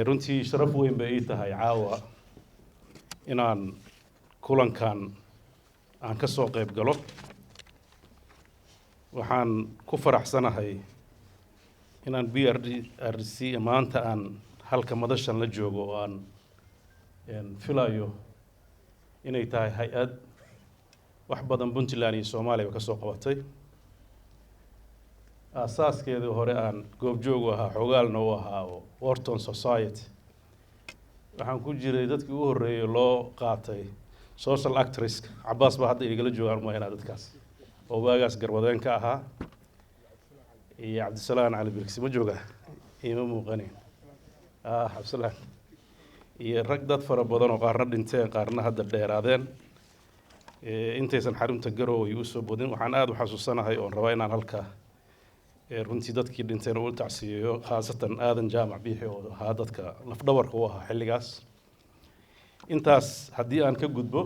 runtii sharaf weyn bay ii tahay caawa inaan kulankan aan ka soo qayb galo. waxaan ku faraxsanahay inaan BRDC maanta aan halka madashan la joogo oo aan filayo inay tahay hay-ad wax badan Puntland iyo Soomaaliya ka soo qabatay. asaaskeedii hore aan goobjoog u ahaa xogaalna u ahaa oo Wharton Society waxaan ku jiray dadkii ugu horreeyay loo qaatay social actress Cabbaas baa hadda igala joogaan mooyana dadkaas oo waagaas garwadeen ka ahaa iyo Cabdisalaan Cali Birkisi ma jooga ima muuqaneen Cabdisalaan iyo rag dad fara badan oo qaarna dhinteen qaarna hadda dheeraadeen intaysan xarunta Garowe u soo bodin. waxaan aad u xasuusanahay oo rabaa inaan halka runtii dadkii dhinteen oo tacsiyeeyo khaasatan aadan jaamac biixi oo ahaa dadka lafdhabarka u ahaa xilligaas. intaas haddii aan ka gudbo,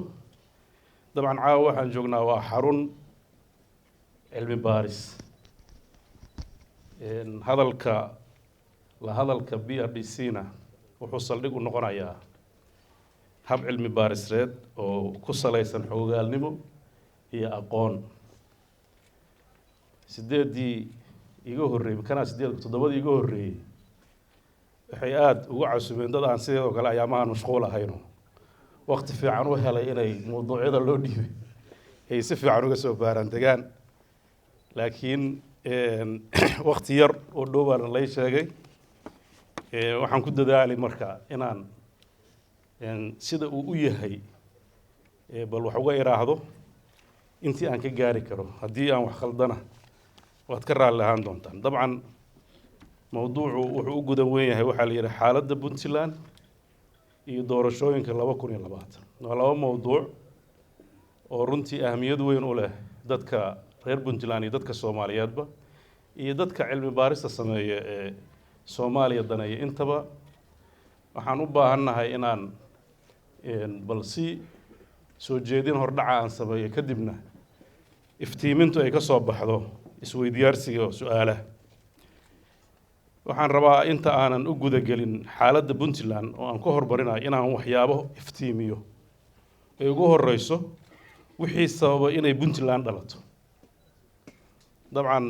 dabcan caawa waxaan joognaa waa xarun cilmi baaris. hadalka BRDC-na wuxuu saldhig u noqonayaa hab cilmi baarisreed oo ku salaysan xogaalnimo iyo aqoon. sideedii iga horreeyay kana toddobadii iga horreeyay waxay aad ugu casubeen dad aan sidoo kale ayaamahan mashquul ahayno waqti fiican u helay inay mowduucyada loo dhiibay ay si fiican uga soo baaraan degaan. laakiin waqti yar oo dhow baan lay sheegay. waxaan ku dadaalay marka inaan sida uu u yahay bal wax uga iraahdo intii aan ka gaari karo. haddii aan wax khaldana waad ka raali lahaan doontaan. dabcan mowduucu wuxuu u gudan weyn yahay waxaa la yidhi xaaladda Puntland iyo doorashooyinka 2020. waa laba mowduuc oo runtii ahmiyad weyn u leh dadka reer Puntland iyo dadka Soomaaliyeedba iyo dadka cilmi baarista sameeya ee Soomaaliya daneeya intaba. waxaan u baahannahay inaan bal si soo jeedin hordhaca aan sameeyo kadibna iftiimintu ay ka soo baxdo isweydiyaarsiga oo su'aalaha. waxaan rabaa inta aanan u gudagelin xaaladda Puntland oo aan ka hormarinayo inaan waxyaabo iftiimiyo ay ugu horeyso wixii sababa inay Puntland dhalato. dabcan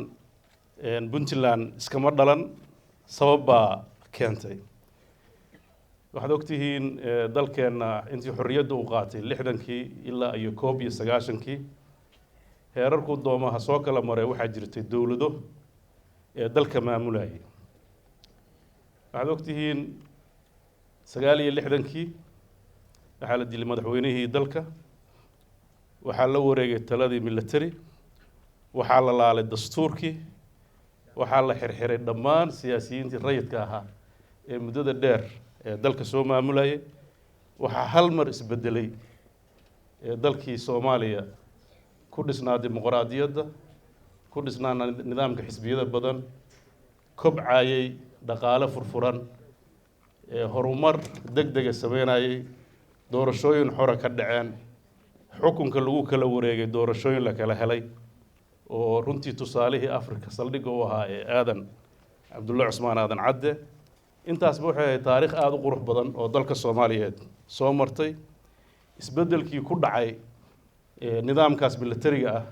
Puntland iskama dhalan, sabab baa keentay. waxaad ogtihiin dalkeenna intii xorriyadda uu qaatay 60kii ilaa iyo 91kii heerarku doomaha soo kala maray waxaa jirtay dowlado ee dalka maamulayay. waxaad ogtihiin 69kii waxaa la dilay madaxweynihii dalka, waxaa la wareegay taladii military, waxaa la laalay dastuurkii, waxaa la xirxiray dhammaan siyaasiyiintii rayidka ahaa ee muddada dheer ee dalka soo maamulayay. waxaa hal mar isbedelay dalkii Soomaaliya ku dhisnaa dimuqraadiyadda, ku dhisnaa nidaamka xisbiyada badan, kobcayay dhaqaale furfuran, horumar degdega sameynayay, doorashooyin xora ka dhaceen, xukunka lagu kala wareegay, doorashooyin la kala helay oo runtii tusaalihii Afrika saldhigga u ahaa ee aadan Cabdulla Cusmaan aadan cadde. intaasba waxay ahayd taariikh aad u qurux badan oo dalka Soomaaliyeed soo martay. isbedelkii ku dhacay nidaamkaas militariga ah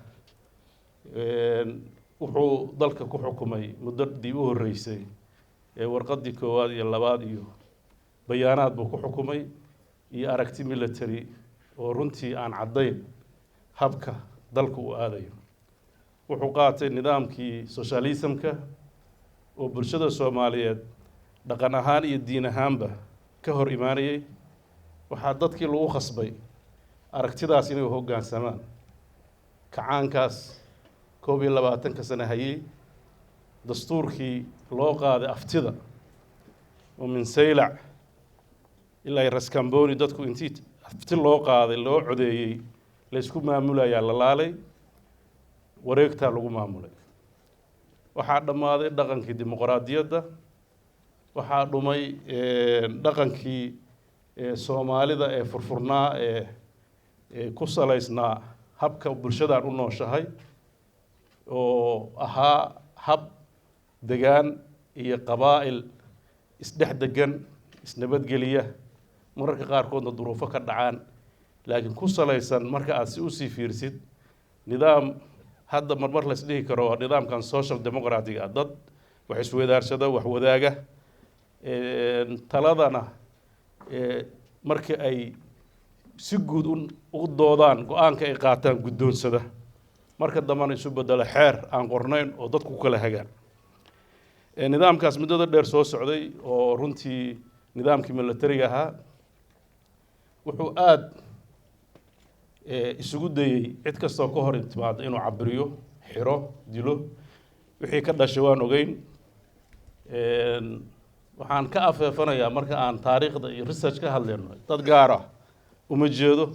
wuxuu dalka ku xukumay muddadii u horreysay warqaddii koowaad iyo labaad iyo bayaanaad buu ku xukumay iyo aragti military oo runtii aan caddayn habka dalka uu aadayo. wuxuu qaatay nidaamkii socialismka oo bulshada Soomaaliyeed dhaqan ahaan iyo diin ahaanba ka hor imaanayay. waxaa dadkii lagu khasbay aragtidaas inay hoggaansamaan. kacaankaas koob iyo labaatanka sano hayay dastuurkii loo qaaday aftida oo min saylac ilaa raskamboni dadku intii afti loo qaaday loo codeeyey laysku maamulayaa la laalay wareegtaa lagu maamulay waxaa dhammaaday dhaqankii dimuqraadiyadda waxaa dhumay dhaqankii soomaalida ee furfurnaa ee ku salaysnaa habka bulshadaan u nooshahay oo ahaa hab degaan iyo qabaa'il isdhex degan isnabadgeliya mararka qaarkoodna duruufo ka dhacaan laakiin ku salaysan marka aad si usii fiirsid nidaam hadda marmar la isdhihi karo waa nidaamkan social democratic ah dad wax isweydaarsada wax wadaaga taladana marka ay si guud u doodaan go-aanka ay qaataan guddoonsada marka dambana isu bedelo xeer aan qornayn oo dadku ku kala hagaan nidaamkaas muddada dheer soo socday oo runtii nidaamkii militariga ahaa wuxuu aad isugu dayey cid kastoo ka hor intimaada inuu cabiriyo xiro dilo wixii ka dhashay waan ogeyn waxaan ka afeefanayaa marka aan taariikhda iyo research ka hadlayno dad gaar ah uma jeedo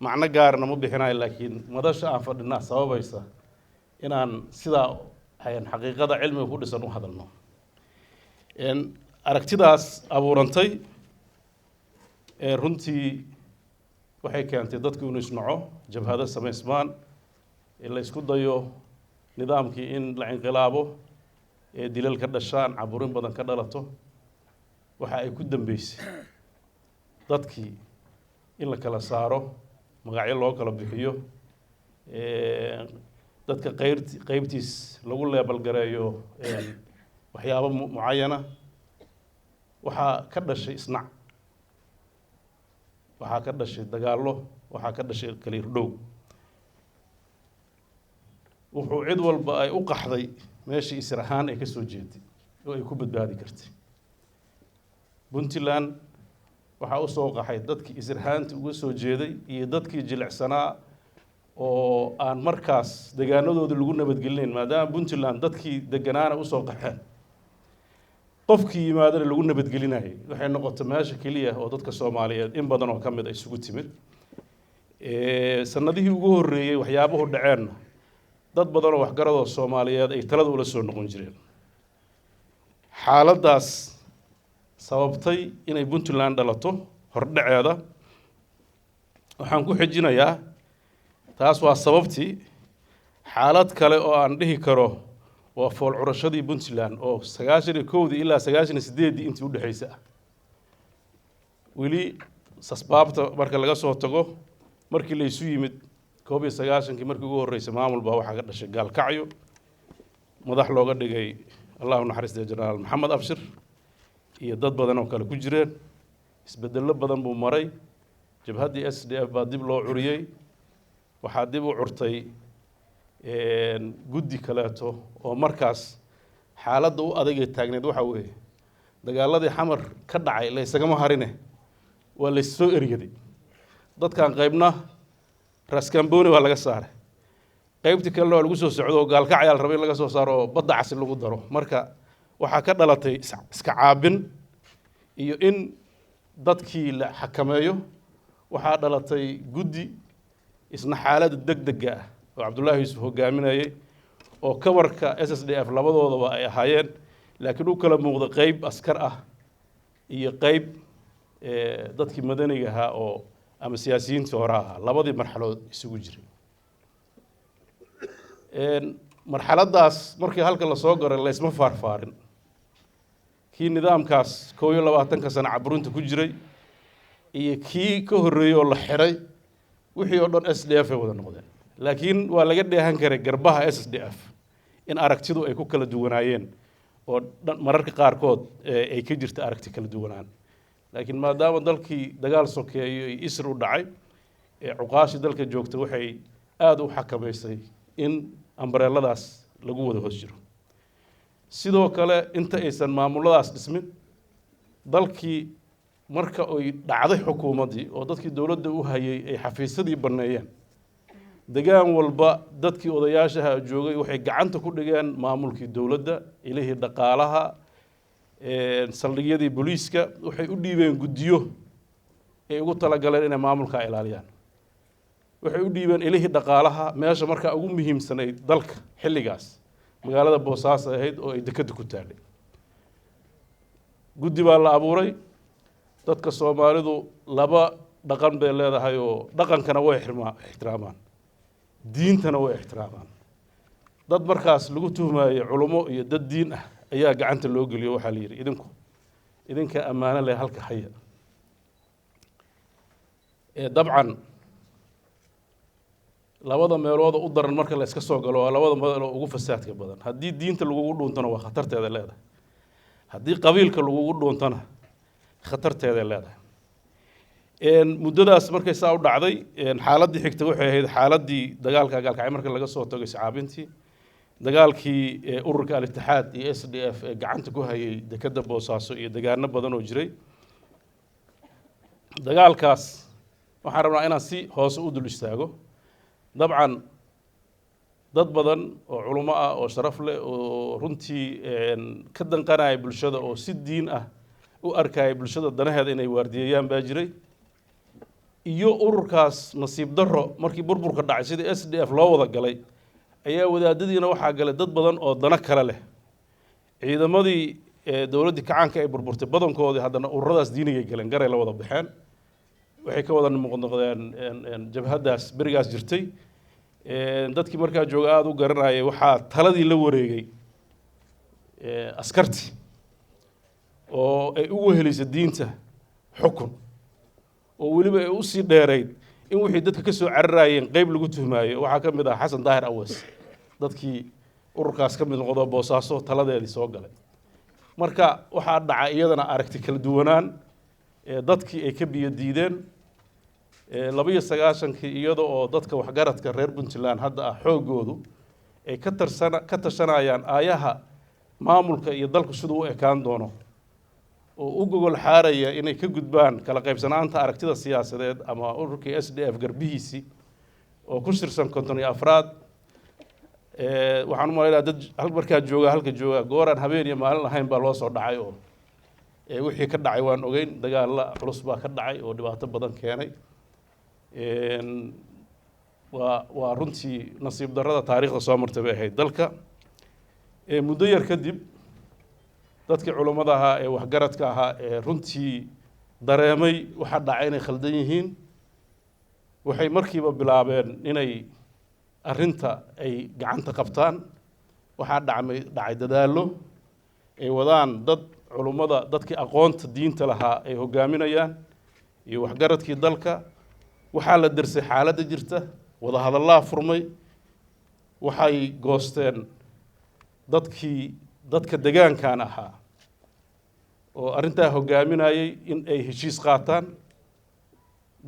macno gaarna ma bixinayo laakiin madasha aan fadhinaa sababaysa inaan sidaa xaqiiqada cilmiga ku dhisan u hadalno aragtidaas abuurantay runtii waxay keentay dadku inuu isnaco jabhado samaysmaan la isku dayo nidaamkii in la inqilaabo dilal ka dhashaan caburin badan ka dhalato waxa ay ku dambeysay dadkii in la kala saaro magacyo loo kala bixiyo dadka qaybtiis lagu leebal gareeyo waxyaabo mucayana waxaa ka dhashay isnac waxaa ka dhashay dagaallo waxaa ka dhashay kaliirdhow wuxuu cid walba ay u qaxday meeshii isir ahaan ay ka soo jeeday oo ay ku badbaadi kartay puntland waxaa u soo qaxay dadkii isir ahaantii uga soo jeeday iyo dadkii jilicsanaa oo aan markaas deegaanadooda lagu nabadgelinayn maadaama puntland dadkii deganaana usoo qaxeen qofkii yimaadana lagu nabadgelinayay waxay noqotay meesha keliya oo dadka soomaaliyeed in badan oo ka mid ay isugu timid sanadihii ugu horreeyey waxyaabuhu dhaceenna dad badan oo waxgaradoo soomaaliyeed ay talada ula soo noqon jireen xaaladdaas sababtay inay puntland dhalato hordhaceeda waxaan ku xijinayaa taas waa sababtii xaalad kale oo aan dhihi karo waa fool curashadii puntland oo 91 ilaa 98 intii u dhaxaysa weli asbaabta marka laga soo tago markii la isu yimid 91 markii ugu horeysay maamul baa waxa ka dhashay gaalkacyo madax looga dhigay Allahu naxariisto jeneraal maxamed abshir iyo dad badan oo kale ku jireen isbedelo badan buu maray jabhadii SDF baa dib loo curiyay waxaa dib u curtay guddi kaleeto oo markaas xaaladda u adagay taagneed waxa weeye dagaaladii xamar ka dhacay la isagama harine waa la soo ergaday dadkan qaybna raskamboni waa laga saaray qaybtii kale waa lagu soo socdo oo gaalkacyaal rabay in laga soo saaro oo badda casi lagu daro marka waxaa ka dhalatay iska caabin iyo in dadkii la xakameeyo waxaa dhalatay guddi isna xaalada degdega ah oo Cabdullaahi Yuusuf hogaaminayay oo kabarka SSDF labadoodaba ay ahaayeen laakiin uu kala muuqda qayb askar ah iyo qayb dadkii madaniga ahaa oo ama siyaasiyiintii hore ahaa labadii marxaladood isugu jiray marxaladaas markii halka la soo garay la isma faarfaarin kii nidaamkaas 21 sano caburinta ku jiray iyo kii ka horeeyay oo la xiray wixii oo dhan SDF ay wada noqdeen laakiin waa laga dheehan karay garbaha SDF in aragtidu ay ku kala duwanaayeen oo mararka qaarkood ay ka jirta aragti kala duwanaan laakiin maadaama dalkii dagaal sokeeyo iyo isr u dhacay cuqaashi dalka joogta waxay aad u xakameysay in ambareeladaas lagu wada hoos jiro sidoo kale inta aysan maamuladaas dhismin dalkii marka ay dhacday xukuumadii oo dadkii dawladda u hayay ay xafiisadii baneeyeen degaan walba dadkii odayaashaha joogay waxay gacanta ku dhigeen maamulkii dowladda ilihii dhaqaalaha saldhigyadii booliiska waxay u dhiibeen guddiyo ay ugu talagaleen inay maamulka ilaaliyaan waxay u dhiibeen ilihii dhaqaalaha meesha markaa ugu muhiimsanayd dalka xilligaas magaalada Boosaaso ahayd oo ay dekada ku taallay guddi baa la abuuray dadka Soomaalidu laba dhaqan bay leedahay oo dhaqankana way ixtiraamaan diintana way ixtiraamaan dad markaas lagu tuhmaayay culimo iyo dad diin ah ayaa gacanta loo geliyo waxa la yiri idinka amaana leh halka haya dabcan labada meelood u daran marka la iska soo galo waa labada meel oo ugu fasaadka badan haddii diinta lagu dhuuntana waa khatarteeda leedahay haddii qabiilka lagu dhuuntana khatarteeda leedahay muddadaas markay saa u dhacday xaaladii xigta waxay ahayd xaaladii dagaalka gaalkacay marka laga soo tagay saxaabintii dagaalkii ururka al-Ittixaad iyo SDF ee gacanta ku hayay dekada Boosaaso iyo deegaano badan oo jiray dagaalkaas waxaan rabnaa inaan si hoos u dul istaago dabcan dad badan oo culimo ah oo sharaf leh oo runtii ka danqanaya bulshada oo si diin ah u arkaya bulshada danaheeda inay waardiyayaan baa jiray iyo ururkaas nasiib darro markii burburka dhacay sida SDF loo wada galay ayaa wadaadadiina waxaa galay dad badan oo dana kale leh ciidamadii dowladda kacaanka ay burburtay badankoodii haddana ururadaas diiniga galeen garay la wada baxeen waxay ka wada noqdeen jabhadaas berigaas jirtay dadkii markaa jooga aad u garanayay waxaa taladii la wareegay askarti oo ay ugu helisay diinta xukun oo weliba ay u sii dheerayd in wixii dadka ka soo cararayeen qayb lagu tuhmaayo waxaa ka mid ah Xasan Daahir Awas dadkii ururkaas ka mid noqdo Boosaaso taladeedii soo galay marka waxaa dhacay iyadana aragti kala duwanaan dadkii ay ka biyo diideen 29kii iyada oo dadka waxgaradka reer Puntland hadda ah xoogoodu ay ka tashanayaan aayaha maamulka iyo dalku siduu u ekaan doono oo u gogol xaaraya inay ka gudbaan kala qaybsanaanta aragtida siyaasadeed ama ururkii SDF garbihiisii oo ku shirsan 54 waxaan u maleynayaa dad markaa halka jooga gooraan habeen iyo maalin ahayn baa loo soo dhacay oo wixii ka dhacay waan ogeyn dagaal culus baa ka dhacay oo dhibaato badan keenay waa runtii nasiib darrada taariikhda soo martay bay ahayd dalka muddo yar kadib dadkii culimada ahaa ee waxgaradka ahaa ee runtii dareemay waxa dhacay inay khaldan yihiin waxay markiiba bilaabeen inay arrinta ay gacanta qabtaan waxaa dhacay dadaallo ay wadaan dad culimada dadkii aqoonta diinta lahaa ay hogaaminayaan iyo waxgaradkii dalka waxaa la darsay xaaladda jirta wada hadallaa furmay waxay goosteen dadka degaankan ahaa oo arrintaa hogaaminayay in ay heshiis qaataan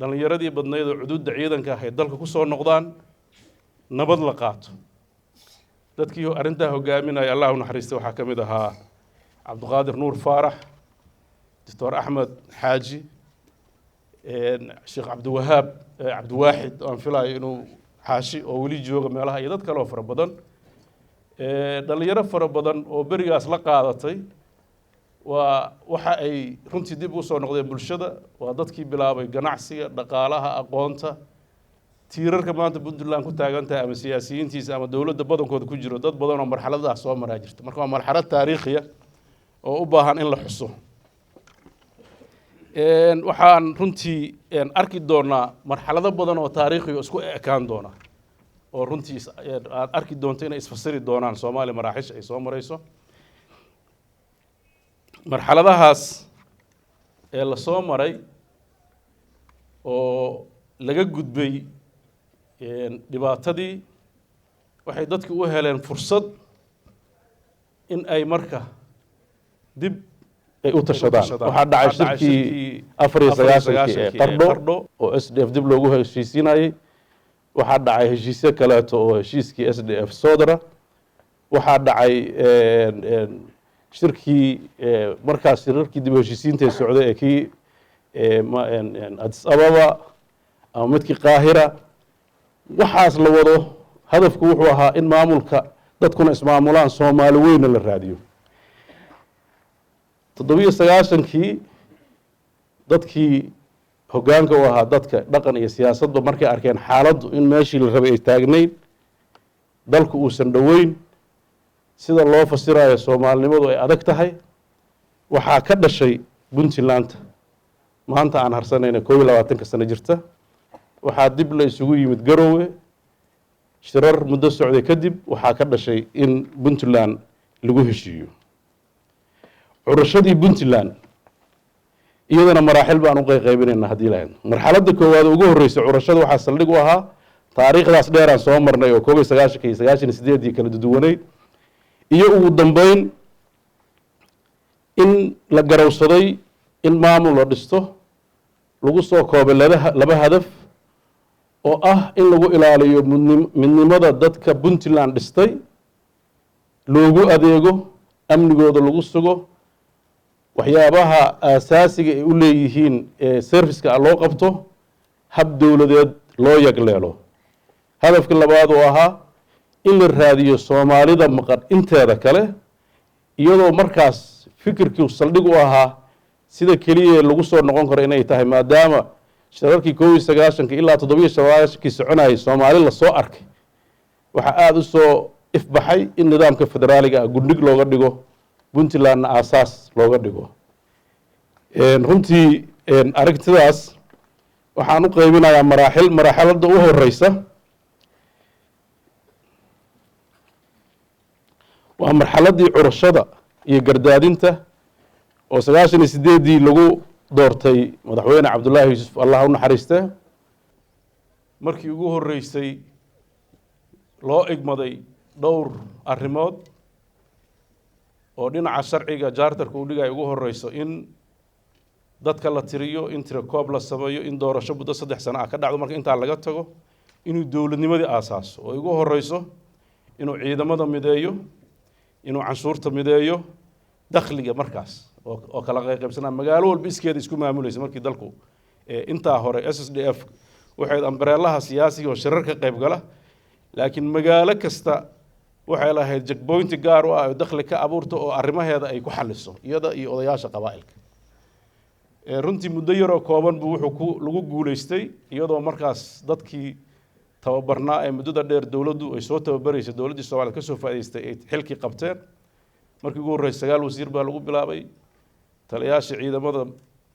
dhalinyaradii badnayd oo xuduudda ciidanka ah ay dalka ku soo noqdaan nabad la qaato dadkii arrintaa hogaaminaya Allah u naxariistay waxaa ka mid ahaa Cabdiqaadir Nuur Faarax Dr. Axmed Xaaji Sheekh Cabdiwahaab Cabdiwaaxid aan filayo inuu xaashi oo weli jooga meelaha iyo dad kale oo fara badan dhalinyaro fara badan oo berigaas la qaadatay waxa ay runtii dib u soo noqdeen bulshada waa dadkii bilaabay ganacsiga dhaqaalaha aqoonta tiirarka maanta Puntland ku taagan tahay ama siyaasiyiintiisa ama dawladda badankooda ku jiro dad badan oo marxaladaas soo maraa jirta marka waa marxalad taariikhiya oo u baahan in la xuso waxaan runtii arki doonaa marxalado badan oo taariikhiga isku ekaan doona oo runtii aad arki doonto inay isfasiri doonaan Soomaaliya maraaxish ay soo marayso marxaladahaas ee la soo maray oo laga gudbay dhibaatadii waxay dadku u heleen fursad in ay marka dib ay u tashadaan waxa dhacay shirkii 94 qardho oo SDF dib loogu heshiisinayay waxa dhacay heshiisyo kale oo heshiiskii SDF Soodra waxa dhacay shirkii markaas shirkii dib u heshiisiinta socday ee kii Addis Ababa ama midkii Qaahira waxaas la wado hadafku wuxuu ahaa in maamulka dadkuna ismaamulaan Soomaali weyna la raadiyo 97kii dadkii hoggaanka u ahaa dadka dhaqan iyo siyaasadba markay arkeen xaaladdu in meeshii la rabay ay taagnayn dalku uusan dhoweyn sida loo fasirayo Soomaalinimadu ay adag tahay waxaa ka dhashay Puntland maanta aan harsanayna 22 sano jirta waxaa dib la isugu yimid Garowe shirar muddo socday kadib waxaa ka dhashay in Puntland lagu heshiiyo curashadii Puntland iyadana maraaxil baan u qaybinaynaa hadii la yiraahdo marxaladda koowaad ugu horeysay curashada waxaa saldhig u ahaa taariikhdaas dheer aan soo marnay oo 1998 kala duwaneyd iyo ugu dambeyn in la garowsaday in maamul la dhisto lagu soo koobay laba hadaf oo ah in lagu ilaaliyo midnimada dadka Puntland dhistay loogu adeego amnigooda lagu sugo waxyaabaha aasaasiga ay u leeyihiin serviceka loo qabto hab dawladeed loo yagleelo hadafka labaad oo ahaa in la raadiyo Soomaalida maqan inteeda kale iyadoo markaas fikirkii saldhig u ahaa sida kaliya lagu soo noqon karo inay tahay maadaama shirarkii 19 ilaa 97 soconayay Soomaali la soo arkay waxa aad u soo ifbaxay in nidaamka federaaliga guddig looga dhigo Puntland aasaas looga dhigo runtii aragtidaas waxaan u qaybinayaa maraaxilada u horeysa waa marxaladii curashada iyo gardaadinta oo 98 lagu doortay madaxweyne Cabdullaahi Yuusuf Allah u naxariiste markii ugu horeysay loo igmaday dhowr arrimood oo dhinaca sharciga jaartarka uu dhigay ugu horeyso in dadka la tiriyo in tirakoob la sameeyo in doorasho muddo 3 sano ah ka dhacdo marka inta laga tago inuu dawladnimadii aasaaso oo ugu horeyso inuu ciidamada mideeyo inuu canshuurta mideeyo dakhliga markaas oo kala qaybsanaa magaalo walba iskeeda isku maamulaysa markii dalku inta hore SSDF waxay ambareelaha siyaasiga oo shirar ka qayb gala laakiin magaalo kasta waxay lahayd checkpoint gaar ah oo dakhli ka abuurto oo arrimaheeda ay ku xaliso iyada iyo odayaasha qabaa'ilka runtii muddo yar oo kooban buu wuxuu lagu guuleystay iyadoo markaas dadkii tababarnaa ee muddada dheer dawladdu ay soo tababaraysay dawladdii Soomaaliya ka soo faa'iideystay ay xilki qabteen markii ugu horeysay 9 wasiir baa lagu bilaabay taliyaasha ciidamada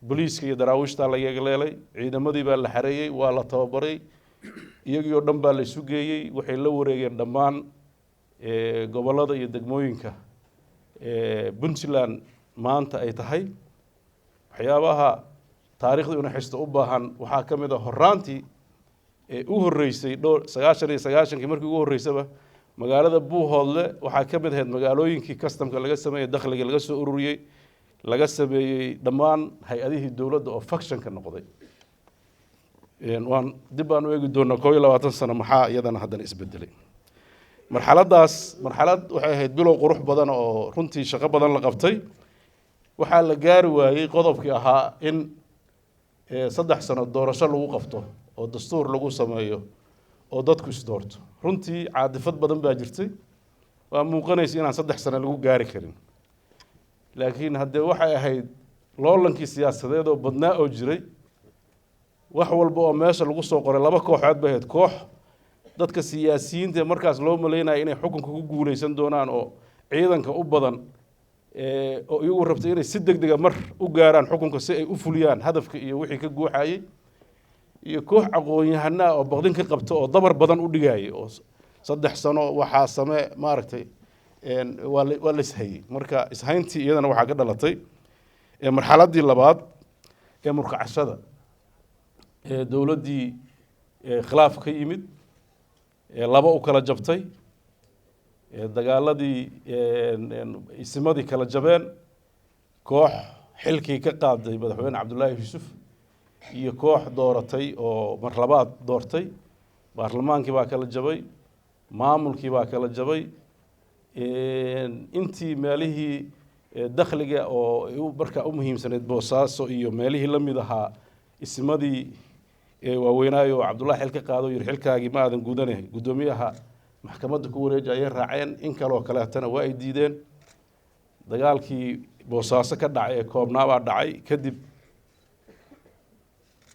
booliiska iyo daraawiishta la yeegleelay ciidamadii baa la xareeyay waa la tababaray iyagii oo dhan baa la isu geeyay waxay la wareegeen dhammaan gobolada iyo degmooyinka Puntland maanta ay tahay waxyaabaha taariikhda una xisto u baahan waxaa ka mid ah horaantii u horeysay 99 markii ugu horeysaba magaalada Buuhoodle waxaa ka mid ahayd magaalooyinkii customka laga sameeyay dakhliga laga soo ururiyay laga sameeyay dhammaan hay'adihii dawladda oo faction ka noqday waan dib aan u eegi doonaa 22 sano maxaa iyadana haddana isbedelay marxalad waxay ahayd bilow qurux badan oo runtii shaqo badan la qabtay waxaa la gaari waayay qodobkii ahaa in 3 sano doorasho lagu qabto oo dastuur lagu sameeyo oo dadku is doorto runtii caadifad badan baa jirtay waa muuqanaysa inaan 3 sano lagu gaari karin laakiin haddii waxay ahayd loolankii siyaasadeed oo badnaa oo jiray wax walba oo meesha lagu soo qoray laba kooxood bay ahayd koox dadka siyaasiyiinta markaas loo maleynayay inay xukunka ku guuleysan doonaan oo ciidanka u badan oo iyagu rabtay inay si degdeg ah mar u gaaraan xukunka si ay u fuliyaan hadafka iyo wixii ka guuxayay iyo koox aqoon-yahana oo baqdin ka qabto oo dabar badan u dhigayay oo 3 sano waxa samee maaragtay waa la ishayay marka ishayntii iyadana waxaa ka dhalatay marxaladii labaad ee murkacashada dawladdii khilaaf ka yimid laba u kala jabtay dagaaladii isimadii kala jabeen koox xilkii ka qaaday madaxweyne Cabdullaahi Yuusuf iyo koox dooratay oo mar labaad doortay baarlamaankii baa kala jabay maamulkii baa kala jabay intii meelihii dakhliga oo markaa u muhiimsaneed Boosaaso iyo meelihii la mid ahaa isimadii waaweynaayo cabdullaahi xil ka qaado yiri xilkaagii ma aadan gudanay gudoomiyaha maxkamadda ku wareejay ayay raaceen in kale oo kaleetana waa ay diideen dagaalkii boosaaso ka dhacay ee koobnaabaa dhacay kadib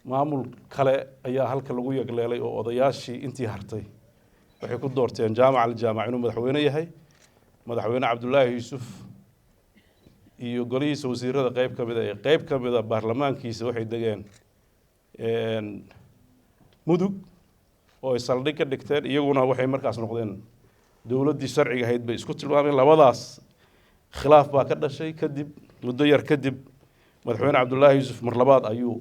maamul kale ayaa halka lagu yagleelay oo odayaashii intii hartay waxay ku doorteen jaamac aljaamac inuu madaxweyne yahay madaxweyne cabdullaahi yuusuf iyo golihiisa wasiirada qayb ka mid a baarlamaankiisa waxay degeen mudug oo ay saldhig ka dhigteen iyaguna waxay markaas noqdeen dowladdii sharciga ahayd bay isku tilmaameen labadaas khilaaf baa ka dhashay kadib muddo yar kadib madaxweyne cabdullaahi yuusuf mar labaad ayuu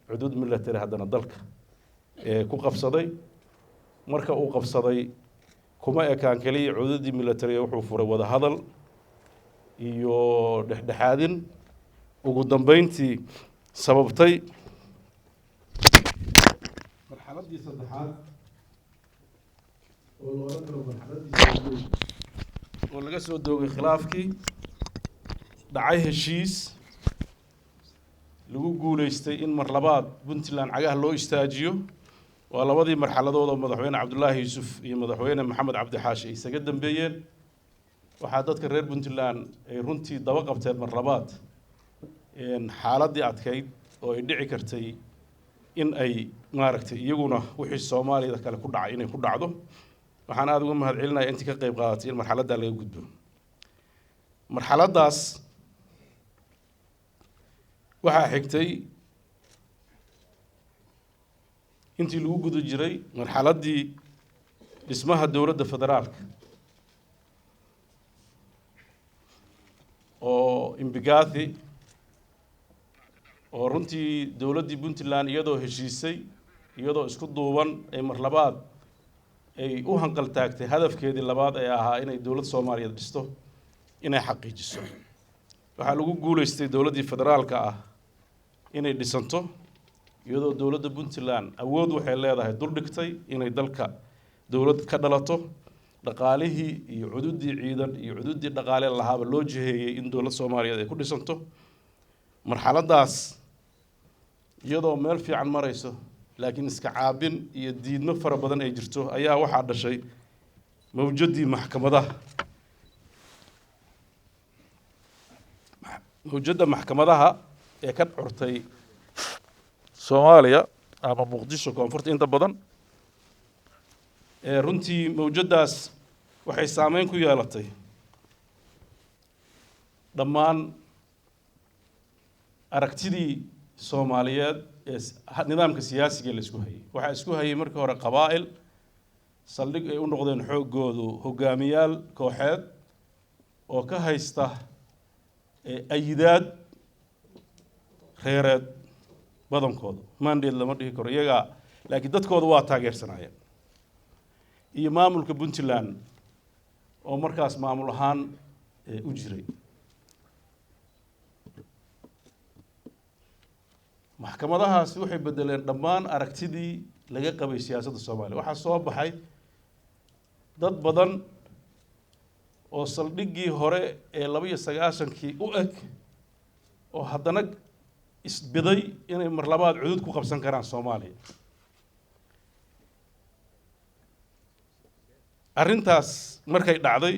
xuduud military haddana dalka ku qabsaday marka uu qabsaday kuma ekaan keliya xuduuddii military wuxuu furay wada hadal iyo dhexdhexaadin ugu dambeyntii sababtay marxaladii saddexaad oo loola galo marxaladii oo laga soo doogay khilaafkii dhacay heshiis lagu guuleystay in mar labaad puntland cagaha loo istaajiyo waa labadii marxaladood oo madaxweyne cabdullaahi yuusuf iyo madaxweyne maxamed cabdi xaashi ay isaga dambeeyeen waxaa dadka reer puntland ay runtii daba qabteen mar labaad xaaladii adkayd oo ay dhici kartay in ay maaragtay iyaguna wixii soomaaliyada kale ku dhacay inay ku dhacdo waxaan aada uga mahad celinaya intii ka qayb qaadatay in marxaladdaa laga gudbo marxaladdaas waxaa xigtay intii lagu guda jiray marxaladdii dhismaha dowladda federaalka oo imbigathi oo runtii dowladdii puntland iyadoo heshiisay iyadoo isku duuban ay mar labaad ay u hanqal taagtay hadafkeedii labaad ee ahaa inay dowlad soomaaliyeed dhisto inay xaqiijiso waxaa lagu guuleystay dowladdii federaalka ah inay dhisanto iyadoo dowladda puntland awood waxay leedahay dul dhigtay inay dalka dowlad ka dhalato dhaqaalihii iyo cududdii ciidan iyo cududdii dhaqaale lahaaba loo jiheeyey in dowlad soomaaliyeed ay ku dhisanto marxaladdaas iyadoo meel fiican marayso laakiin iska caabin iyo diidmo fara badan ay jirto ayaa waxaa dhashay mawjaddii mawjadda maxkamadaha ee ka curtay soomaaliya ama muqdisho koonfurta inta badan runtii mawjaddaas waxay saameyn ku yeelatay dhammaan aragtidii soomaaliyeed ee nidaamka siyaasiga la isku hayay waxaa isku hayay markii hore qabaa'il saldhig ay u noqdeen xooggoodu hogaamiyaal kooxeed oo ka haysta ayidaad reereed badankooda mandate lama dhihi karo iyagaa laakiin dadkooda waa taageersanaayeen iyo maamulka puntland oo markaas maamul ahaan u jiray maxkamadahaasi waxay bedeleen dhammaan aragtidii laga qabay siyaasadda soomaaliya waxaa soo baxay dad badan oo saldhiggii hore ee 92-kii u eg oo haddana isbiday inay mar labaad cudud ku qabsan karaan soomaaliya arrintaas markay dhacday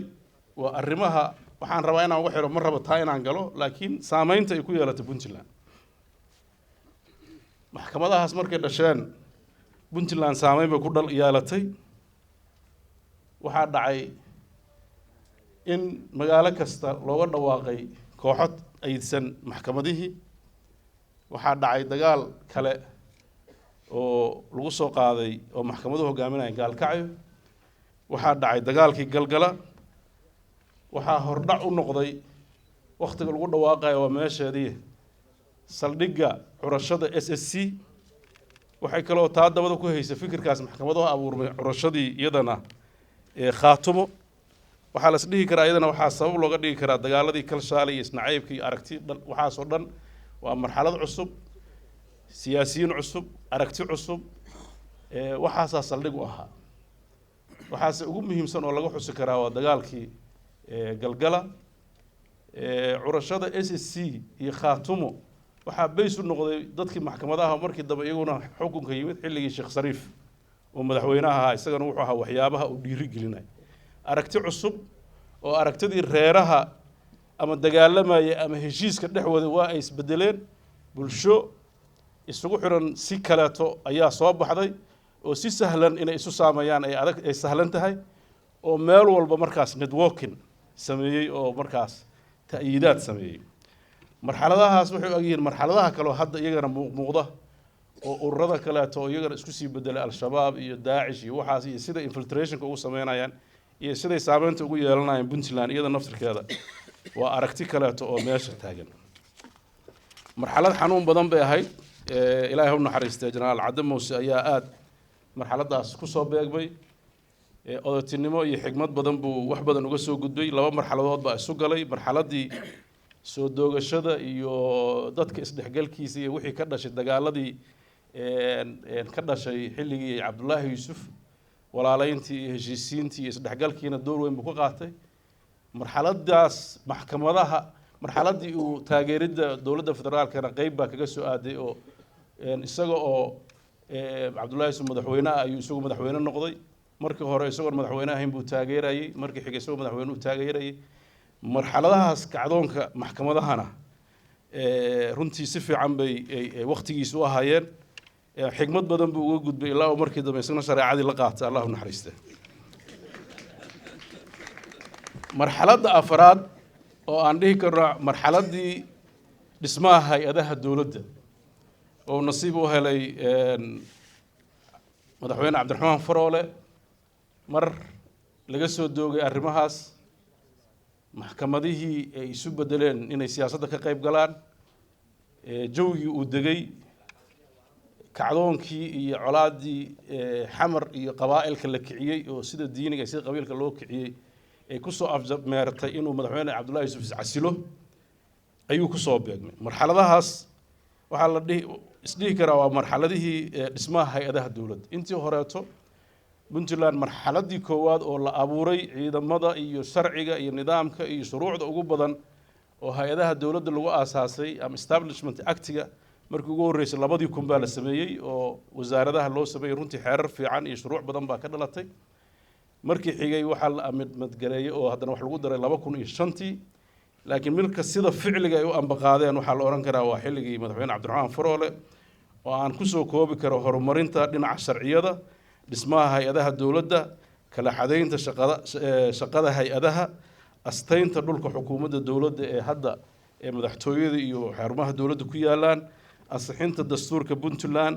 waa arrimaha waxaan rabaa inaan uga xiro ma rabo taa inaan galo laakiin saameynta ay ku yeelatay puntland maxkamadahaas markay dhasheen puntland saameyn bay ku yeelatay waxaa dhacay in magaalo kasta looga dhawaaqay kooxo aydsan maxkamadihii waxaa dhacay dagaal kale oo lagu soo qaaday oo maxkamaduhu hogaaminaya gaalkacyo waxaa dhacay dagaalkii galgala waxaa hordhac u noqday wakhtiga lagu dhawaaqayo waa meesheedii saldhigga curashada SSC waxay kaloo taa dabada ku haysa fikirkaas maxkamaduhu abuurmay curashadii iyadana khaatumo waxaa la isdhihi karaa iyadana waxaa sabab looga dhigi karaa dagaaladii kalshaale iyo isnacaybka iyo aragti waxaasoo dhan waa marxalad cusub siyaasiyiin cusub aragti cusub waxaasaa saldhig u ahaa waxaase ugu muhiimsan oo laga xusi karaa waa dagaalkii galgala curashada SSC iyo khaatumo waxaa bays u noqday dadkii maxkamadaha markii dambe iyaguna xukunka yimid xilligii Sheekh Sariif oo madaxweynaha ahaa isagana wuxuu ahaa waxyaabaha uu dhiiri gelinay aragti cusub oo aragtidii reeraha ama dagaalamaya ama heshiiska dhexwada waa ay isbedeleen bulsho isugu xiran si kaleeto ayaa soo baxday oo si sahlan inay isu saameeyaan ay sahlan tahay oo meel walba markaas networking sameeyay oo markaas ta'yiidaad sameeyay marxaladahaas waxay ogyihiin marxaladaha kale oo hadda iyagana muuqda oo ururada kaleeto oo iyagana isku sii bedelay al-shabaab iyo daacish iyo waxaas iyo sida infiltrationka ugu sameynayaan iyo siday saameynta ugu yeelanayaan Puntland iyada naftirkeeda waa aragti kaleeto oo meesha taagan marxalad xanuun badan bay ahayd ilaahay u naxariistay Generaal Cadde Muuse ayaa aad marxaladaas ku soo beegmay odatinimo iyo xigmad badan buu wax badan uga soo gudbay laba marxaladood baa isu galay marxaladii soo doogashada iyo dadka isdhexgalkiisa iyo wixii ka dhashay dagaaladii ka dhashay xilligii Cabdullaahi Yuusuf walaalayntii iyo heshiisiintii iyo isdhexgalkiina door weyn buu ka qaatay marxaladaas maxkamadaha marxaladii uu taageeridda dowladda federaalkana qayb baa kaga soo aaday oo isaga oo Cabdullaahi Yuusuf madaxweynaha ayuu isagu madaxweyne noqday markii hore isagoo madaxweyne ahayn buu taageerayay markii xigay isagoo madaxweyne uu taageerayay marxaladahaas kacdoonka maxkamadahana runtii si fiican bay waqtigiisu u ahaayeen xigmad badan buu uga gudbay ilaa uu markii dambe isna shareecadii la qaatay Allahu naxariiste marxaladda afraad oo aan dhihi karno marxaladii dhismaha hay-adaha dowladda oo nasiib u helay madaxweyne Cabdiraxmaan Faroole mar laga soo doogay arrimahaas maxkamadihii ay isu bedeleen inay siyaasadda ka qayb galaan jawgii uu degay kacdoonkii iyo colaadii xamar iyo qabaa'ilka la kiciyey oo sida diiniga sida qabiilka loo kiciyey ay ku soo afmeertay inuu madaxweyne Cabdullaahi Yuusuf iscasilo ayuu ku soo beegmay marxaladahaas waxaa la isdhihi karaa waa marxaladihii dhismaha hay-adaha dowladda intii horeeto Puntland marxaladii koowaad oo la abuuray ciidamada iyo sharciga iyo nidaamka iyo shuruucda ugu badan oo hay-adaha dowladda lagu aasaasay ama establishment actiga markii ugu horeysay 2000 baa la sameeyay oo wasaaradaha loo sameeyay runtii xeerar fiican iyo shuruuc badan baa ka dhalatay markii xigay waxa la madgareeyay oo haddana wax lagu daray 2005 laakiin milka sida ficliga ay u ambaqaadeen waxa la oran karaa waa xilligii madaxweyne Cabdiraxmaan Faroole oo aan ku soo koobi karo horumarinta dhinaca sharciyada dhismaha hay-adaha dowladda kala xadeynta shaqada hay-adaha astaynta dhulka xukuumadda dowladda ee hadda madaxtooyada iyo xarumaha dowladda ku yaalaan ansixinta dastuurka Puntland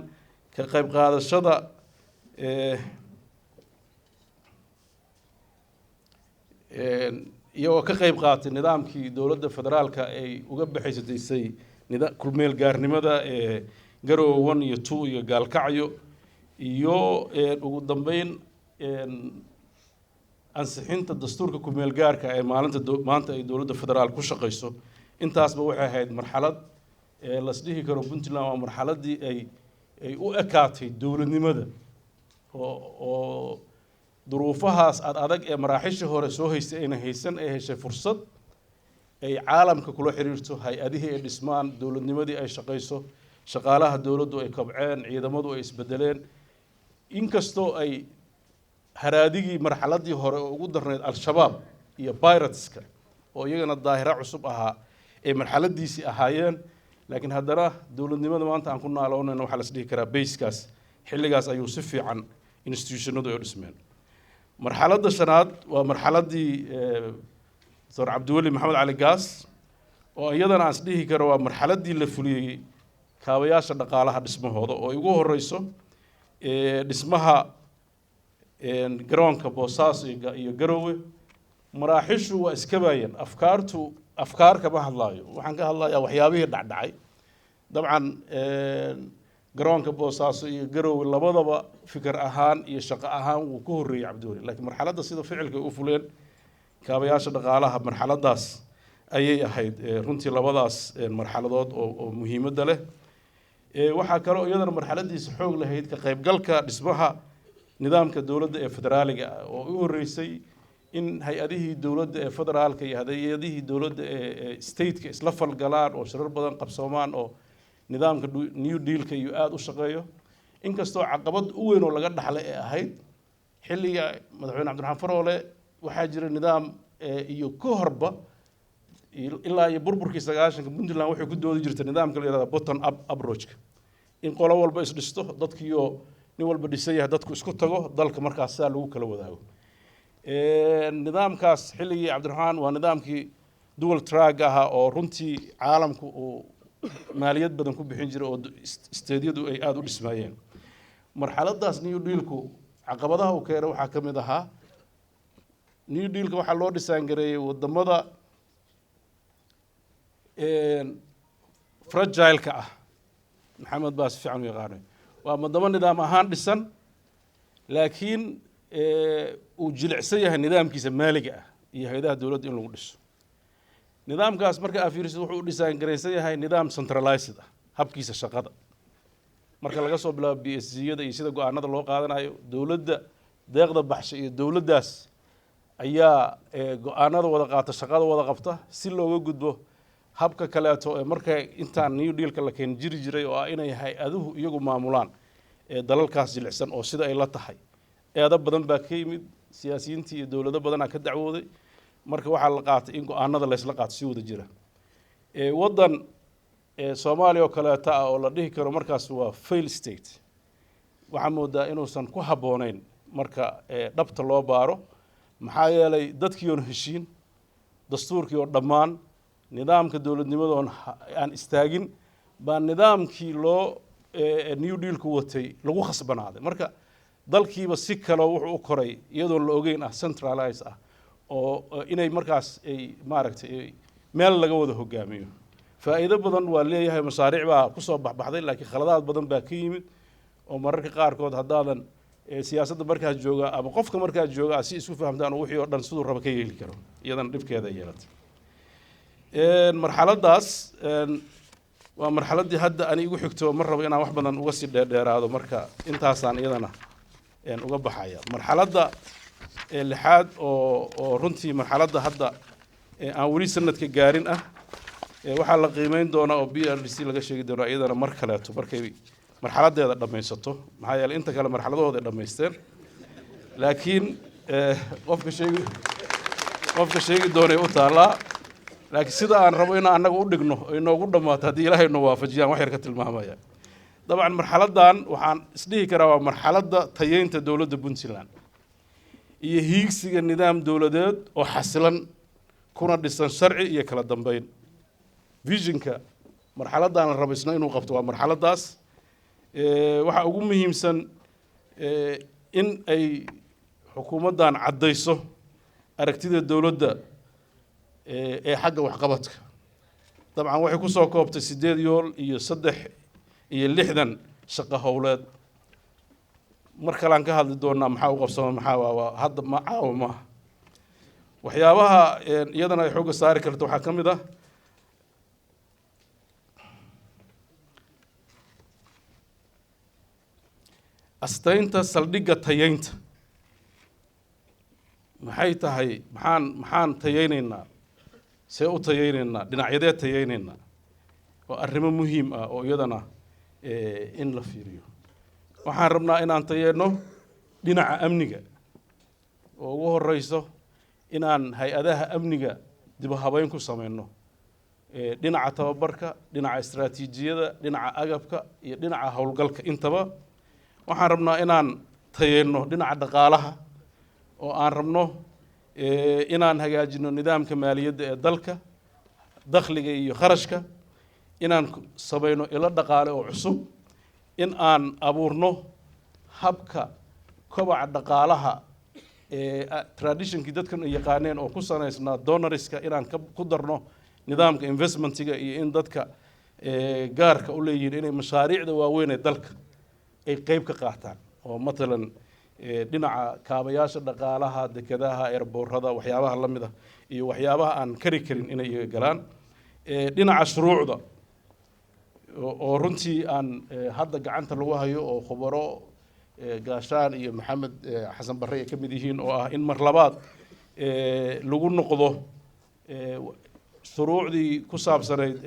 ka qayb qaadashada iyagoo ka qayb qaatay nidaamkii dowladda federaalka ay uga baxaysay kulmeel gaarnimada Garowe 1 iyo 2 iyo Gaalkacyo iyo ugu dambeyn ansixinta dastuurka kumeel gaarka ee maanta ay dowladda federaal ku shaqeyso intaasba waxay ahayd marxalad la isdhihi karo Puntland waa marxaladii ay u ekaatay dowladnimada oo duruufahaas adag ee maraaxishii hore soo haystay ayna haysan ay heshay fursad ay caalamka kula xiriirto hay-adihii ay dhismaan dowladnimadii ay shaqeyso shaqaalaha dowladdu ay kabceen ciidamadu ay isbedeleen inkastoo ay haraadigii marxaladii hore oo ugu darneyd al-shabaab iyo pirateska oo iyagana daahira cusub ahaa ee marxaladiisii ahaayeen laakiin haddana dowladnimada maanta aan ku naaloonayno waxaa la isdhihi karaa bayskaas xilligaas ayuu si fiican institutionadu ay u dhismeen marxaladda shanaad waa marxaladii Dr. Cabdiweli Maxamed Cali Gaas oo iyadana aan isdhihi karo waa marxaladii la fuliyey kaabayaasha dhaqaalaha dhismahooda oo ugu horeyso dhismaha garoonka Boosaaso iyo Garowe maraaxishu waa iska baayeen afkaar kama hadlaayo waxaan ka hadlayaa waxyaabihii dhacdhacay dabcan garoonka Boosaaso iyo Garowe labadaba fikir ahaan iyo shaqo ahaan wuu ku horeeyay Cabdiweli laakiin marxaladda sida ficilka u fuleen kaabayaasha dhaqaalaha marxaladaas ayay ahayd runtii labadaas marxaladood oo muhiimadda leh waxaa kale oo iyadana marxaladiisa xoog lahayd ka qaybgalka dhismaha nidaamka dowladda ee federaaliga oo u horeysay in hay-adihii dowladda ee federaalka iyo hay-adihii dowladda ee stateka isla falgalaan oo shirar badan qabsoomaan oo nidaamka new dealka iyo aad u shaqeeyo inkastoo caqabad u weyn oo laga dhaxlay ee ahayd xilliga madaxweyne cabdiraxmaan faroole waxaa jira nidaam iyo ka horba ilaa iyo burburkii 90-ka Puntland waxay ku doodi jirtay nidaamka la yiraahdo bottom up approach-ka in qolo walba is dhisto dadkiyo nin walba dhisay dadku isku tago dalka markaas saa lagu kala wadaago nidaamkaas xilligii cabdiraxmaan waa nidaamkii dual track aha oo runtii caalamku uu maaliyad badan ku bixin jiray oo isteediyadu ay aad u dhismaayeen marxaladaas new dealku caqabadaha uu keenay waxa kamid ahaa new dealka waxa loo dhisaan gareeyay wadamada fragile-ka ah maxamed baas fiican u yaqaanay waa madama nidaam ahaan dhisan laakiin uu jilicsan yahay nidaamkiisa maaliga ah iyo hay'adaha dawladda in lagu dhiso nidaamkaas marka afiirsidu wuxuu u dhisaan gareysan yahay nidaam centralized ah habkiisa shaqada marka laga soo bilaabo BSC-yada iyo sida go'aanada loo qaadanayo dawladda deeqda baxsha iyo dawladdaas ayaa go'aanada wada qaata shaqada wada qabta si looga gudbo habka kaleeto ee marka intaan new dealka la keen jiri jiray oo inay hay'aduhu iyagu maamulaan dalalkaas jilicsan oo sida ay la tahay eeda badan baa ka yimid siyaasiyiintii iyo dawlado badan ka dacwooday marka waxa la qaatay in go'aanada la isla qaato si wada jira wadan Soomaaliya oo kaleeto oo la dhihi karo markaas waa fail state waxa moodaa inuusan ku habooneyn marka dhabta loo baaro maxaa yeelay dadkii oo heshiin dastuurkii oo dhammaan nidaamka dawladnimada aan istaagin baa nidaamkii loo new dealku watay lagu khasbanaaday marka dalkiiba si kale wuxuu u koray iyadoo la ogeyn centralized ah oo inay markaas ay maaragtay meel laga wada hogaamiyo faa'iido badan waa leeyahay mashaariic baa ku soo baxbaxday laakiin khaladaad badan baa ka yimid oo mararka qaarkood haddaadan siyaasadda markaas jooga ama qofka markaas jooga si isku fahamtaan oo wixii oo dhan sidoo raba ka yeeli karo iyadana dhibkeeda yeelatay marxaladaas waa marxaladii hadda ani igu xigto mar rabo inaan wax badan uga sii dheeraado marka intaasaan iyadana uga baxaya marxaladda lixaad oo runtii marxaladda hadda aan wali sanadka gaarin ah waxa la qiimeyn doona oo BRDC laga sheegi doona iyadana mar kaleeto markay marxaladeeda dhameysato maxaa yeelay inta kale marxaladooda dhameysteen laakiin qofka sheegi doona u taala laakiin sida aan rabo in anagu u dhigno inoogu dhamaato hadii Ilaahay noo waafajiyaan wax yar ka tilmaamaya dabcan marxaladan waxaan isdhihi karaa waa marxaladda tayeynta dawladda Puntland iyo hiigsiga nidaam dawladeed oo xasilan kuna dhisan sharci iyo kala dambeyn visionka marxaladan la rabo isna inuu qabto waa marxaladaas waxa ugu muhiimsan in ay xukuumaddan cadeyso aragtida dawladda ee xagga waxqabadka dabcan waxay ku soo koobtay 8 yool iyo 3 iyo 60 shaqo howleed marka laan ka hadli doonaa maxaa u qabsama maxaa waa hadda ma caawa ma waxyaabaha iyadana ay xoog saari karto waxa kamid ah astaynta saldhigga tayeynta maxay tahay maxaan tayeynaynaa see u tayeynaynaa dhinacyadee tayeynaynaa waa arrimo muhiim ah oo iyadana in la fiiriyo waxaan rabnaa inaan tayeyno dhinaca amniga oo ugu horeyso inaan hay'adaha amniga dib u habeyn ku sameyno dhinaca tababarka dhinaca istiraatiijiyada dhinaca agabka iyo dhinaca howlgalka intaba waxaan rabnaa inaan tayeyno dhinaca dhaqaalaha oo aan rabno inaan hagaajino nidaamka maaliyadda ee dalka dakhliga iyo kharashka inaan samayno ilo dhaqaale oo cusub in aan abuurno habka kobaca dhaqaalaha traditionkii dadkan ay yaqaaneen oo ku sanaysnaa donoriska inaan ku darno nidaamka investmentiga iyo in dadka gaarka u leeyihiin inay mashaariicda waaweyn ee dalka ay qayb ka qaataan oo matalan dhinaca kaabayaasha dhaqaalaha dekedaha airborada waxyaabaha la mid ah iyo waxyaabaha aan kari karin inay galaan dhinaca shuruucda oo runtii aan hadda gacanta lagu hayo oo khubaro gaashaan iyo maxamed xasan barre ay ka mid yihiin oo ah in mar labaad lagu noqdo shuruucdii ku saabsanayd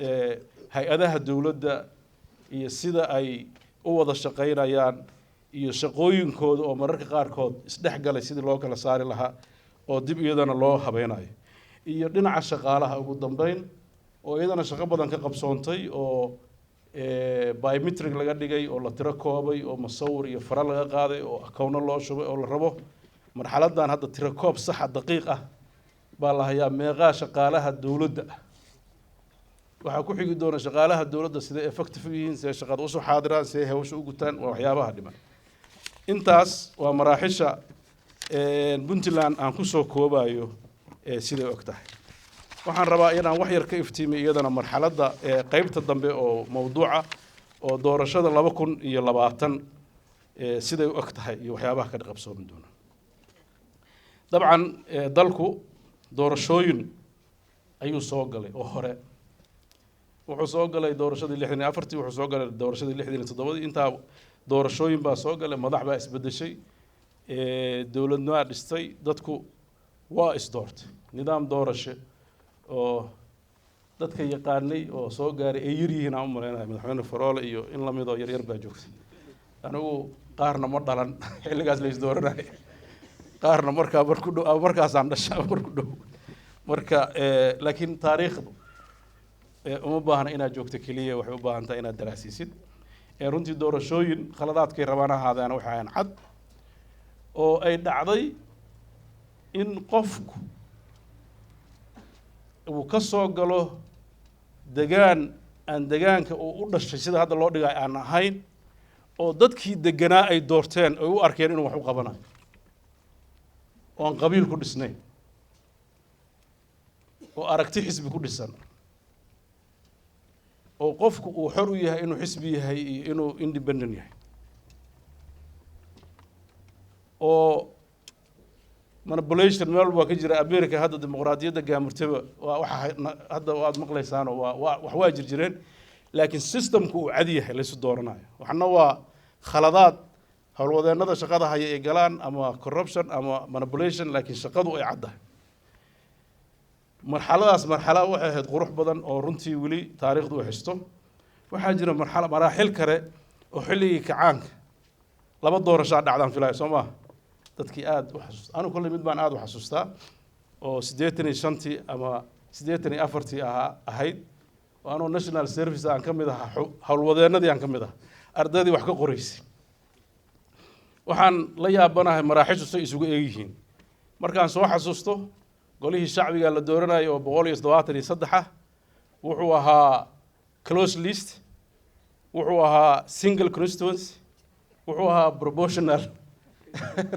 hay-adaha dawladda iyo sida ay u wada shaqaynayaan iyo shaqooyinkooda oo mararka qaarkood isdhexgalay sidii loo kala saari lahaa oo dib iyadana loo habeynayo iyo dhinaca shaqaalaha ugu dambeyn oo iyadana shaqo badan ka qabsoontay oo biometric laga dhigay oo la tiro koobay oo musawir iyo fara laga qaaday oo akowno loo shubay oo la rabo marxaladan hadda tiro koob saxa daqiiq ah baa la hayaa meeqaa shaqaalaha dowladda ah waxaa ku xigi doona shaqaalaha dowladda siday effective yihiin siday shaqada usoo xaadiraan siday hawsha u gutaan waa waxyaabaha dhiman intaas waa maraaxisha puntland aan kusoo koobayo siday og tahay waxaan rabaa inaan wax yar ka iftiimiy iyadana marxaladda qaybta dambe oo mawduuca oo doorashada 2020 siday u og tahay iyo waxyaabaha ka qabsoomi doona dabcan dalku doorashooyin ayuu soo galay oo hore wuxuu soo galay doorashadii 64 wuxuu soo galay doorashadii 67 intaa doorashooyin baa soo galay madax baa isbedeshay dowladnimo dhistay dadku waa isdoortay nidaam doorasho oo dadka yaqaanay oo soo gaaray ay yar yihiin aan u maleynahay madaxweyne Faroole iyo in la mid oo yar yar baa joogtay anigu qaarna ma dhalan xilligaas la isdooranay qaarna markaas aan dhashay marku dhow marka laakiin taariikhdu uma baahna inaad joogto kaliya waxay u baahan tahay inaad daraasiisid runtii doorashooyin khaladaadkay rabaan ahaadaan waxa aan cad oo ay dhacday in qofku uu ka soo galo degaan aan degaanka uu u dhashay sida hadda loo dhigay aan ahayn oo dadkii deganaa ay doorteen ay u arkeen inuu wax u qabanayo oo aan qabiil ku dhisnayn oo aragti xisbi ku dhisan oo qofku uu xor u yahay inuu xisbi yahay iyo inuu independent yahay oo manipulation meel waa ka jira America hadda dimuqraadiyadda gaamurtaba waa waxa hadda aad maqlaysaan wax waa jirjireen laakiin systemku uu cadi yahay la isu dooranayo waxna waa khaladaad hawlwadeennada shaqada haya ay galaan ama corruption ama manipulation laakiin shaqadu ay caddahay marxaladaas waxay ahayd qurux badan oo runtii weli taariikhdu ay xisto waxaa jira maraaxil kale oo xilligii kacaanka laba doorasho dhacdaan filayo Soomaa dadkii aad u xasuusta anu kulli mid baan aad u xasuustaa oo 85 ama 84 ahayd oo anu national service aan kamid ahaa hawlwadeennadii aan kamid ahaa ardaydii wax ka qoraysay waxaan la yaabanahay maraaxishu say isugu eegyihiin markaan soo xasuusto golihii shacbiga la dooranayo oo 173 wuxuu ahaa close list wuxuu ahaa single constituency wuxuu ahaa proportional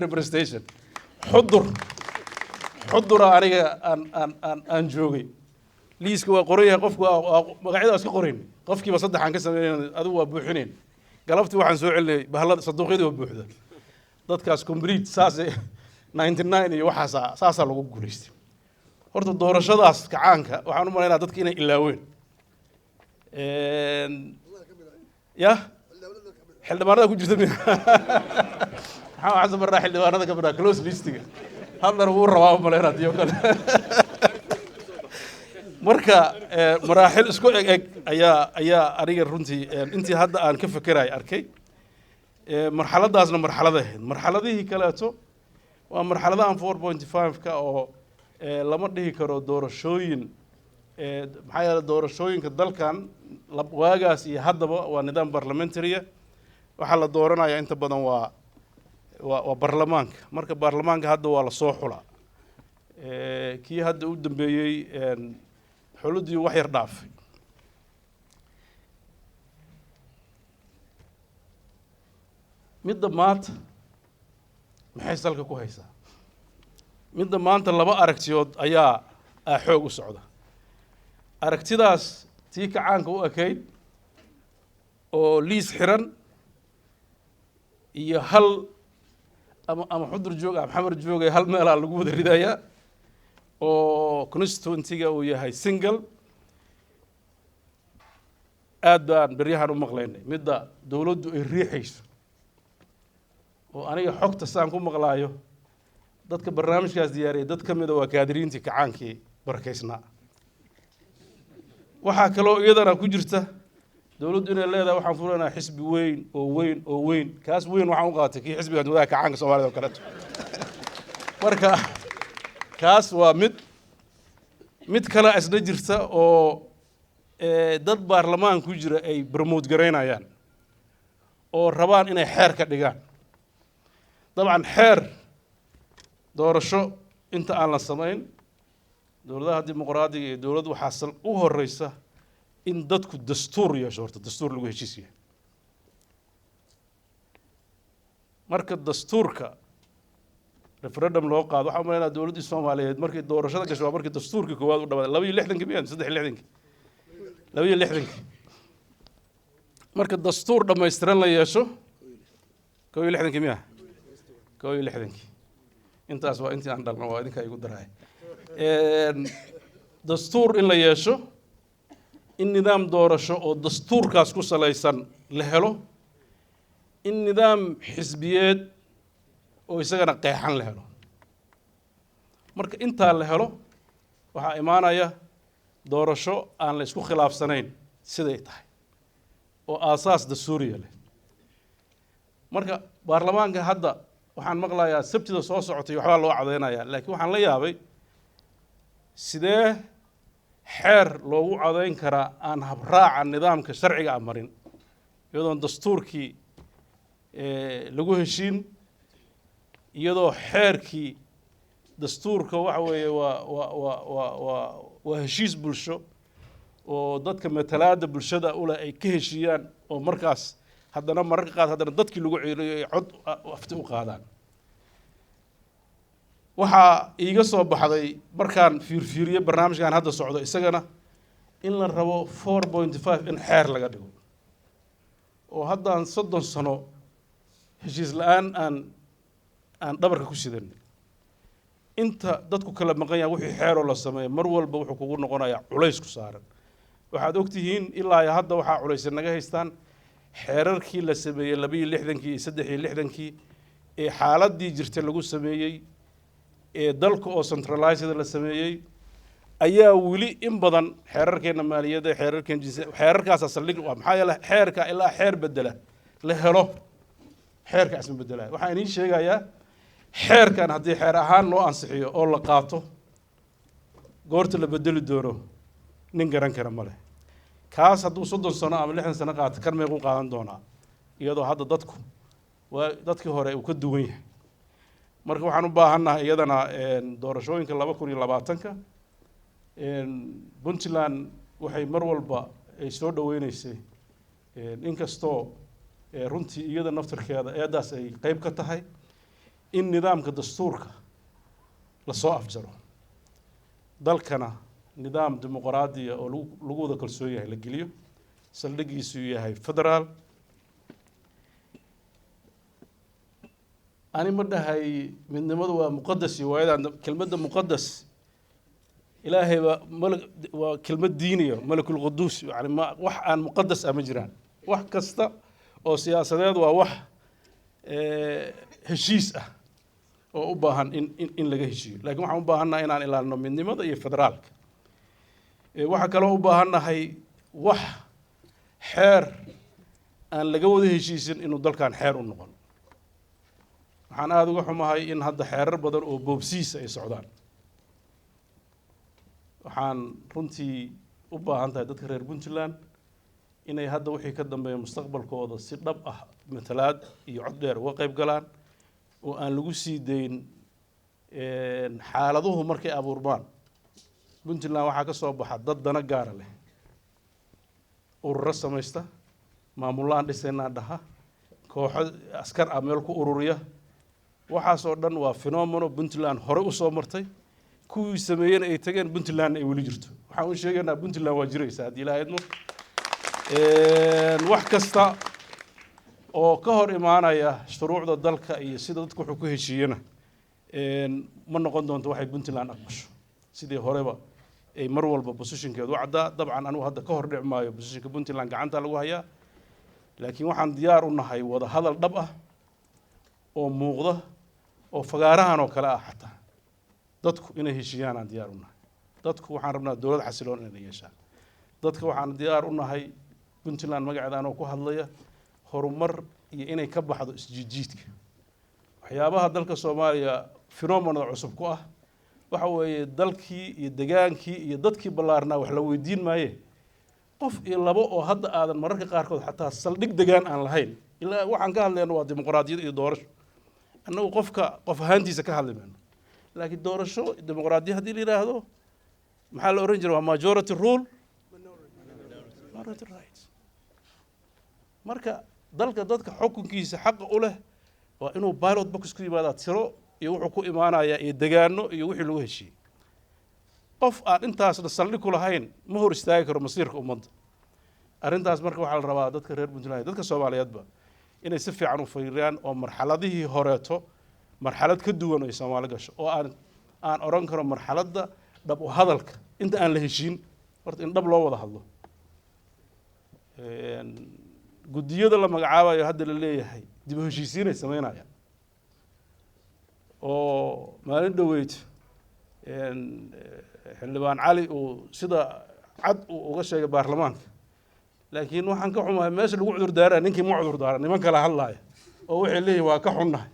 representation xudur aniga aan joogay liiska waa qoran yahay qofku magacyada iska qorin qofkiiba 3 aan ka sameeyay adigu waa buuxineen galabtii waxaan soo celinay bahalada saduuqyada waa buuxda dadkaas complete saas 99 iyo waxa saasa lagu guuleystay horta doorashadaas kacaanka waxaan u maleynayaa dadka inay ilaaween ya xildhibaanada ku jirta waxaan xasan barraa xildhibaanada ka badaa close listiga hadda wuu rabaa u maleynayaa diyo kale marka maraaxil isku eg ayaa aniga runtii intii hadda aan ka fekeray arkay marxaladaasna marxaladihii kaleeto waa marxaladahan 4.5 ka oo lama dhihi karo doorashooyin maxaa yeelay doorashooyinka dalkan waagaas iyo haddaba waa nidaam parliamentary waxaa la dooranayaa inta badan waa baarlamaanka marka baarlamaanka hadda waa la soo xulaa kii hadda u dambeeyey xuludii wax yar dhaafay midda maanta maxay salka ku haysaa midda maanta laba aragtiyood ayaa xoog u socda aragtidaas tii kacaanka u ekayd oo liis xiran iyo hal ama xudur joog ama xamar joog hal meel lagu wada ridayaa oo constituency-ga uu yahay single aad baan beryahan u maqlaynay midda dawladdu ay riixayso oo aniga xogta saan ku maqlaayo dadka barnaamijkaas diyaariyay dad kamid ah waa kaadiriintii kacaankii barakaysnaa waxaa kaloo iyadana ku jirta dowladdu inay leedahay waxaan furanaynaa xisbi weyn kaas weyn waxaan u qaatay kii xisbiga madaxa kacaanka Soomaalida oo kale marka kaas waa mid kale asna jirta oo dad baarlamaan ku jira ay promote gareynayaan oo rabaan inay xeer ka dhigaan dabcan xeer doorasho inta aan la samayn dowladaha dimuqraadiga ee dowladdu waxaa u horeysa in dadku dastuur yeesho horta dastuur lagu heshiisiyo marka dastuurka referendum loo qaado waxa umaleynaa dowladda Soomaaliyeed markii doorashada gasho waa markii dastuurka koowaad u dhamaaday 62 miyaan 63 marka dastuur dhammaystiran la yeesho 62 miyaa 62 intaas waa intii aan dhalno waa idinka igu daray dastuur in la yeesho in nidaam doorasho oo dastuurkaas ku salaysan la helo in nidaam xisbiyeed oo isagana qeexan la helo marka inta la helo waxa imaanaya doorasho aan la isku khilaafsanayn siday tahay oo aasaas dastuuriye leh marka baarlamaanka hadda waxaan maqlayaa sabtida soo socotay waxba loo cadeynayaa laakiin waxaan la yaabay sidee xeer loogu cadeyn karaa aan habraaca nidaamka sharciga amarin iyadoo dastuurkii lagu heshiin iyadoo xeerkii dastuurka waxa weeye waa heshiis bulsho oo dadka matalaada bulshada u leh ay ka heshiiyaan oo markaas haddana mararka qaar haddana dadkii lagu ceeliyo ay cod afti u qaadaan waxaa iiga soo baxday markaan fiirfiiriye barnaamijkan hadda socdo isagana in la rabo 4.5 in xeer laga dhigo oo haddaan 30 sano heshiis la'aan aan dhabarka ku sidan inta dadku kala maqan yahay wixii xeer oo la sameeyo mar walba wuxuu kugu noqonayaa culays ku saaran waxaad ogtihiin ilaa hadda waxaa culays naga haystaan xeerarkii la sameeyay 62kii iyo 63kii ee xaaladii jirtay lagu sameeyay ee dalka oo centralized la sameeyay ayaa wili in badan xeerarkeena maaliyadda xeerarkeen xeerarkaas saldhig waa maxaa yeelay xeerka ilaa xeer bedela la helo xeerka isma bedelayo waxaan idin sheegayaa xeerkan haddii xeer ahaan loo ansixiyo oo la qaato goorta la bedeli doono nin garan kara ma leh kaas hadduu 30 sano ama 60 sano qaato kan meequu qaadan doonaa iyadoo hadda dadkii hore uu ka duwan yahay marka waxaan u baahannahay iyadana doorashooyinka 2020ka Puntland waxay mar walba ay soo dhaweynaysay inkastoo runtii iyada naftirkeeda eedaas ay qayb ka tahay in nidaamka dastuurka la soo afjaro dalkana nidaam dimuqraadiya oo lagu wada kalsoon yahay la geliyo saldhigiisu yahay federaal ani ma dhahay midnimadu waa muqaddas iyo waayadan kelmadda muqaddas ilaahay waa kelmad diiniyo malakul quduus yani wax aan muqaddas ama jiraan wax kasta oo siyaasadeed waa wax heshiis ah oo u baahan in laga heshiiyo laakiin waxaan u baahannahay inaan ilaalino midnimada iyo federaalka waxa kale oo u baahannahay wax xeer aan laga wada heshiisin inuu dalkan xeer u noqon waxaan aad uga xumahay in hadda xeerar badan oo boobsiisa ay socdaan waxaan runtii u baahan tahay dadka reer Puntland inay hadda wixii ka dambeeya mustaqbalkooda si dhab ah matalaad iyo cod dheer uga qayb galaan oo aan lagu sii dayn xaaladuhu markay abuurmaan Puntland waxaa ka soo baxa dad dana gaara leh ururo samaysta maamulaan dhisaynaa dhaha kooxo askar ah meel ku ururiya waxaasoo dhan waa fenomeno Puntland hore u soo martay kuwii sameeyeen ay tageen Puntland ay weli jirto waxaan u sheegaynaa Puntland waa jiraysa haddii ilaahay idmo wax kasta oo ka hor imaanaya shuruucda dalka iyo sida dadku wuxuu ku heshiiyana ma noqon doonto waxay Puntland aqbasho sidii horeba ay mar walba positionkeedu wacdaa dabcan anigu hadda ka hor dhici maayo positionka Puntland gacanta lagu hayaa laakiin waxaan diyaar u nahay wada hadal dhab ah oo muuqda oo fagaarahan oo kale ah xataa dadku inay heshiiyaan aan diyaar u nahay dadku waxaan rabnaa dawlad xasiloon inay yeeshaan dadka waxaan diyaar u nahay puntland magaceedaan oo ku hadlaya horumar iyo inay ka baxdo isjiidjiidka waxyaabaha dalka soomaaliya phenomenal cusub ku ah waxa weeye dalkii iyo degaankii iyo dadkii ballaarnaa wax la weydiin maaye qof iyo labo oo hadda aadan mararka qaarkood xataa saldhig degaan aan lahayn ilaa waxaan ka hadlayno waa dimuqraadiyad iyo doorasho annagu qof ahaantiisa ka hadli mayno laakiin doorasho dimuqraadiyad haddii la yidhaahdo maxaa la oran jiray waa majority rule minority rights marka dadka xukunkiisa xaqa u leh waa inuu ballot box ku yimaadaa tiro iyo wuxuu ku imaanayaa iyo degaano iyo wixii lagu heshiiyey qof aan intaasna saldhig ku lahayn ma hor istaagi karo masiirka ummadda arrintaas marka waxaa la rabaa dadka reer puntland dadka soomaaliyeedba inay si fiican u fiiriyaan oo marxaladihii horeeto marxalad ka duwan ay soomaali gasho oo aan oran karo marxaladda dhab u hadalka inta aan la heshiin horta in dhab loo wada hadlo guddiyada la magacaabayo hadda la leeyahay dib u heshiisiinay samaynayaan oo maalin dhoweyd xildhibaan cali uu sida cad uu uga sheegay baarlamaanka laakiin waxaan ka xumahay meesha lagu cudur daaraa ninkii ma cudur daara niman kala hadlaaya oo waxay leeyihin waa ka xunnahay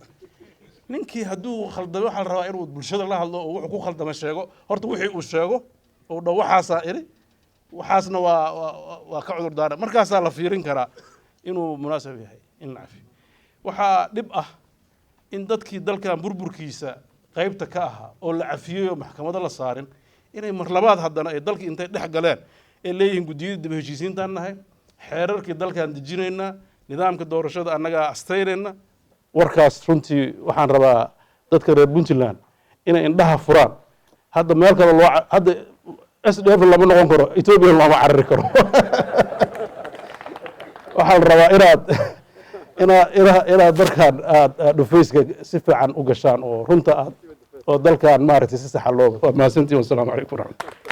ninkii hadduu khaldamay waxaa la rabaa inuu bulshada la hadlo oo wuxuu ku khaldamay sheego horta wixii uu sheego oo dhow waxaasaa iri waxaasna waa ka cudur daara markaasaa la fiirin karaa inuu munaasab yahay in la cafiyo waxaa dhib ah in dadkii dalkan burburkiisa qaybta ka ahaa oo la cafiyey oo maxkamado la saarin inay mar labaad haddana ay dalkii intay dhex galeen ay leeyihiin guddiyada dib heshiisiintaan nahay xeerarkii dalkaan dejinaynaa nidaamka doorashada annagaa astaynayna warkaas runtii waxaan rabaa dadka reer puntland inay indhaha furaan hadda meel kale hadda SDF lama noqon karo Ethiopia lama carari karo waxaa la rabaa inaad markaan aad dhufayska si fiican u gashaan oo runta aad oo dalkan maaragtay si sax loo waa mahadsantihiin wassalaamu calaykum waraxmatullahi